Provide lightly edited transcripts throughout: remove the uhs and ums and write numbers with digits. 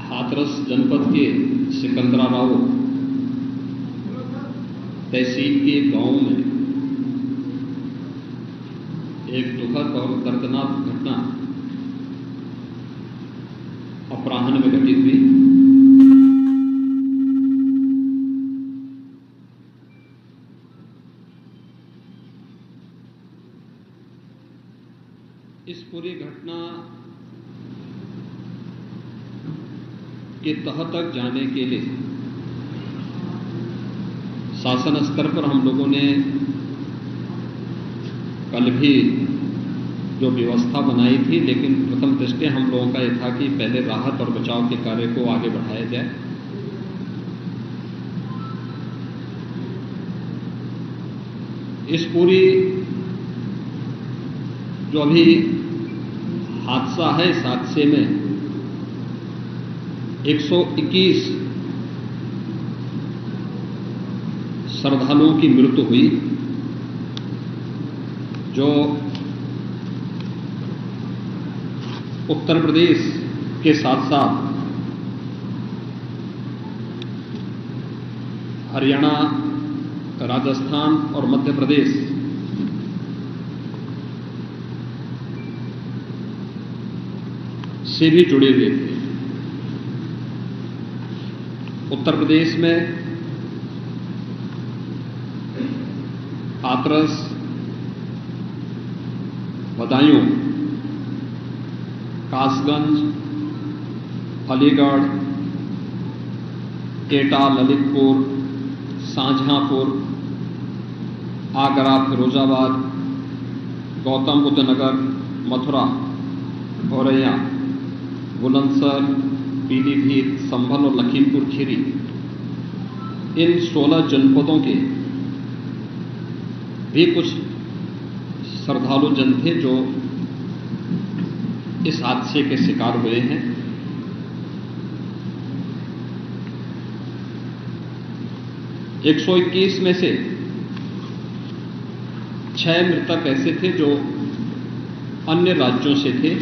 हाथरस जनपद के सिकंदराराव तहसील के गांव में एक दुखद और दर्दनाक घटना अपराह्न में घटित हुई। इस पूरी घटना के तह तक जाने के लिए शासन स्तर पर हम लोगों ने कल भी जो व्यवस्था बनाई थी, लेकिन प्रथम दृष्टया हम लोगों का यह था कि पहले राहत और बचाव के कार्य को आगे बढ़ाया जाए। इस पूरी जो अभी हादसा है, इस हादसे में 121 श्रद्धालुओं की मृत्यु हुई, जो उत्तर प्रदेश के साथ साथ हरियाणा, राजस्थान और मध्य प्रदेश से भी जुड़े हुए थे। उत्तर प्रदेश में हाथरस, बदायूं, कासगंज, अलीगढ़, एटा, ललितपुर, शाहजहांपुर, आगरा, फिरोजाबाद, गौतम बुद्ध नगर, मथुरा, औरैया, बुलंदशहर, पीलीभीत, संभल और लखीमपुर खीरी, इन 16 जनपदों के भी कुछ श्रद्धालु जन थे जो इस हादसे के शिकार हुए हैं। एक 121 में से 6 मृतक ऐसे थे जो अन्य राज्यों से थे,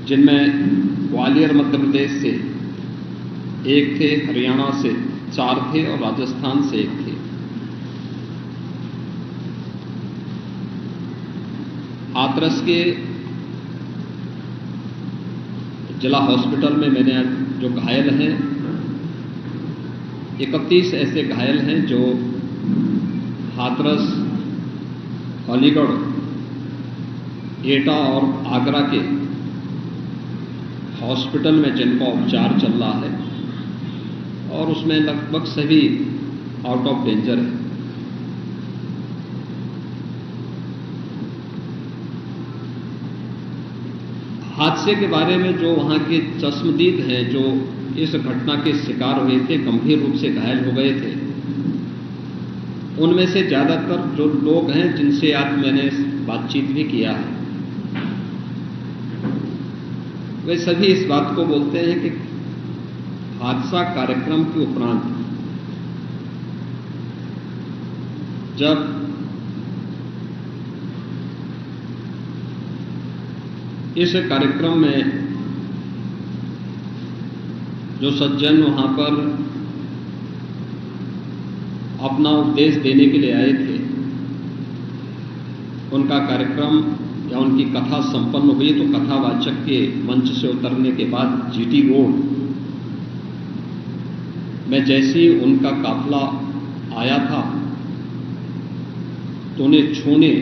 जिनमें ग्वालियर मध्य प्रदेश से 1 थे, हरियाणा से 4 थे और राजस्थान से 1 थे। हाथरस के जिला हॉस्पिटल में मैंने जो घायल हैं, 31 ऐसे घायल हैं जो हाथरस, अलीगढ़, एटा और आगरा के हॉस्पिटल में जिनका उपचार चल रहा है, और उसमें लगभग सभी आउट ऑफ डेंजर है। हादसे के बारे में जो वहाँ के चश्मदीद हैं, जो इस घटना के शिकार हुए थे, गंभीर रूप से घायल हो गए थे, उनमें से ज़्यादातर जो लोग हैं जिनसे आज मैंने बातचीत भी किया है, वे सभी इस बात को बोलते हैं कि हादसा कार्यक्रम के उपरांत जब इस कार्यक्रम में जो सज्जन वहां पर अपना उपदेश देने के लिए आए थे, उनका कार्यक्रम या उनकी कथा संपन्न हुई, तो कथावाचक के मंच से उतरने के बाद जीटी रोड में जैसे ही उनका काफिला आया था, तो उन्हें छूने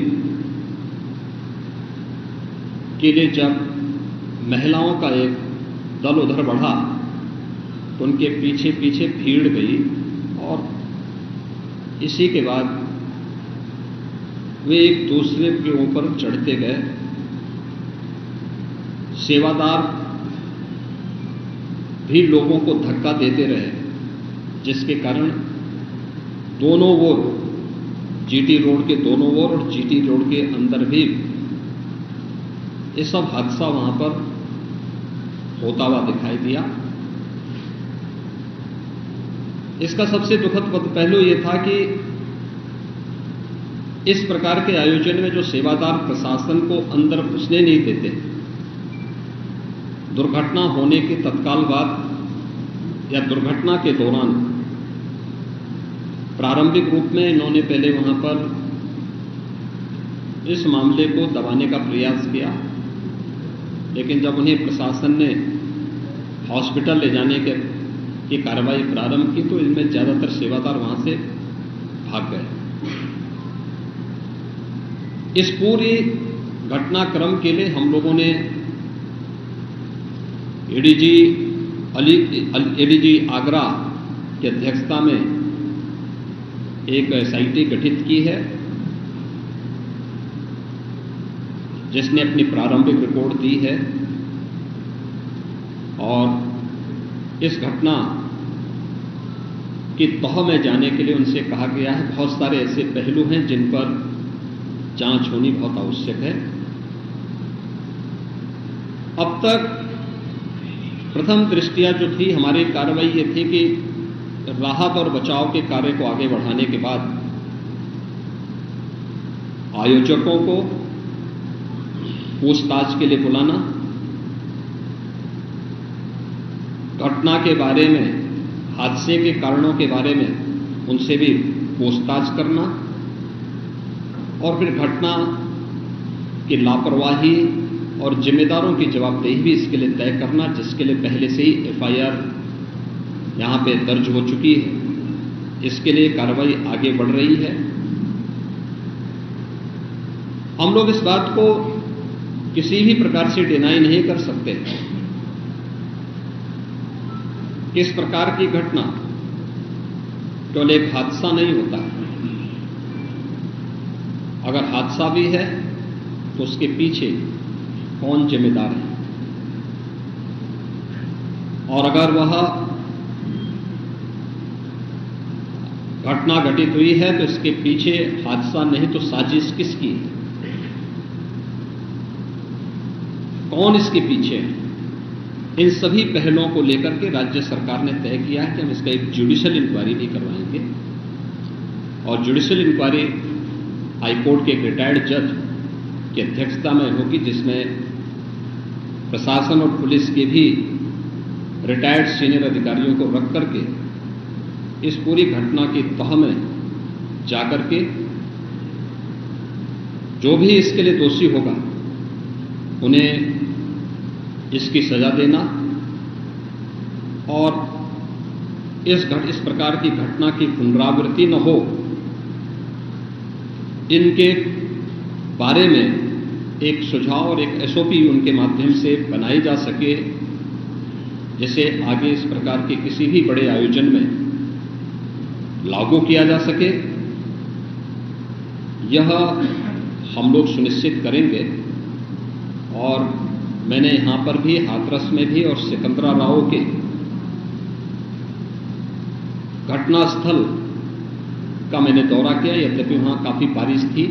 के लिए जब महिलाओं का एक दल उधर बढ़ा, तो उनके पीछे पीछे भीड़ गई और इसी के बाद वे एक दूसरे के ऊपर चढ़ते गए। सेवादार भी लोगों को धक्का देते रहे, जिसके कारण दोनों ओर, जीटी रोड के दोनों ओर और जीटी रोड के अंदर भी ये सब हादसा वहां पर होता हुआ दिखाई दिया। इसका सबसे दुखद पहलू ये था कि इस प्रकार के आयोजन में जो सेवादार प्रशासन को अंदर घुसने नहीं देते, दुर्घटना होने के तत्काल बाद या दुर्घटना के दौरान प्रारंभिक रूप में इन्होंने पहले वहां पर इस मामले को दबाने का प्रयास किया, लेकिन जब उन्हें प्रशासन ने हॉस्पिटल ले जाने की कार्रवाई प्रारंभ की तो इनमें ज्यादातर सेवादार वहां से भाग गए। इस पूरी घटनाक्रम के लिए हम लोगों ने एडीजी आगरा की अध्यक्षता में एक एसआईटी गठित की है, जिसने अपनी प्रारंभिक रिपोर्ट दी है और इस घटना की तह में जाने के लिए उनसे कहा गया है। बहुत सारे ऐसे पहलू हैं जिन पर जांच होनी बहुत आवश्यक है। अब तक प्रथम दृष्टया जो थी हमारी कार्रवाई ये थी कि राहत और बचाव के कार्य को आगे बढ़ाने के बाद आयोजकों को पूछताछ के लिए बुलाना, घटना के बारे में, हादसे के कारणों के बारे में उनसे भी पूछताछ करना और फिर घटना की लापरवाही और जिम्मेदारों की जवाबदेही भी इसके लिए तय करना, जिसके लिए पहले से ही एफआईआर यहां पे दर्ज हो चुकी है। इसके लिए कार्रवाई आगे बढ़ रही है। हम लोग इस बात को किसी भी प्रकार से डिनाई नहीं कर सकते कि इस प्रकार की घटना केवल एक हादसा नहीं होता है। अगर हादसा भी है तो उसके पीछे कौन जिम्मेदार है, और अगर वह घटना घटित हुई है तो इसके पीछे हादसा नहीं तो साजिश किसकी है, कौन इसके पीछे है। इन सभी पहलुओं को लेकर के राज्य सरकार ने तय किया है कि हम इसका एक जुडिशियल इंक्वायरी भी करवाएंगे और जुडिशियल इंक्वायरी हाईकोर्ट के एक रिटायर्ड जज की अध्यक्षता में होगी, जिसमें प्रशासन और पुलिस के भी रिटायर्ड सीनियर अधिकारियों को रख करके इस पूरी घटना की तह में जाकर के जो भी इसके लिए दोषी होगा उन्हें इसकी सजा देना और इस प्रकार की घटना की पुनरावृत्ति न हो, इनके बारे में एक सुझाव और एक एसओपी उनके माध्यम से बनाई जा सके, जिसे आगे इस प्रकार के किसी भी बड़े आयोजन में लागू किया जा सके। यह हम लोग सुनिश्चित करेंगे। और मैंने यहां पर भी हाथरस में भी और सिकंदराराव के घटनास्थल का मैंने दौरा किया, यद्यपि वहां काफी बारिश थी,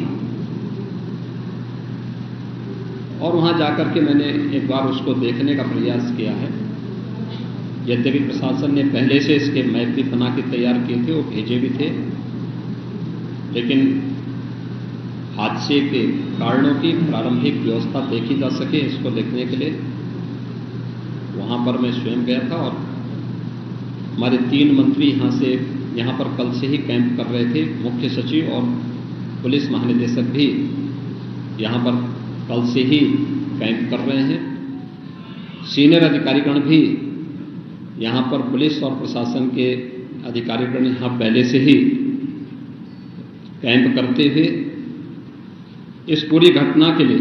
और वहां जाकर के मैंने एक बार उसको देखने का प्रयास किया है। यद्यपि प्रशासन ने पहले से इसके मैप भी बना के तैयार किए थे और भेजे भी थे, लेकिन हादसे के कारणों की प्रारंभिक व्यवस्था देखी जा सके इसको देखने के लिए वहां पर मैं स्वयं गया था। और हमारे 3 मंत्री यहां पर कल से ही कैंप कर रहे थे। मुख्य सचिव और पुलिस महानिदेशक भी यहां पर कल से ही कैंप कर रहे हैं। सीनियर अधिकारीगण भी यहां पर पुलिस और प्रशासन के अधिकारीगण यहां पहले से ही कैंप करते हुए इस पूरी घटना के लिए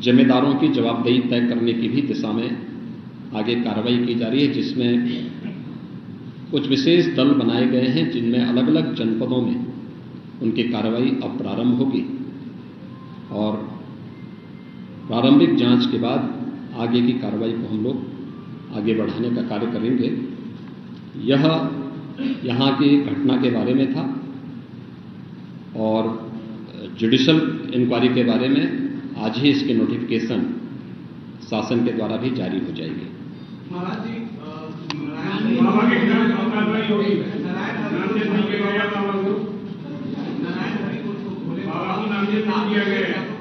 जिम्मेदारों की जवाबदेही तय करने की भी दिशा में आगे कार्रवाई की जा रही है, जिसमें कुछ विशेष दल बनाए गए हैं जिनमें अलग अलग जनपदों में उनकी कार्रवाई अब प्रारंभ होगी और प्रारंभिक जांच के बाद आगे की कार्रवाई को हम लोग आगे बढ़ाने का कार्य करेंगे। यह यहाँ की घटना के बारे में था और जुडिशियल इंक्वायरी के बारे में आज ही इसके नोटिफिकेशन शासन के द्वारा भी जारी हो जाएगी। महाराज जी, नारायण हरि को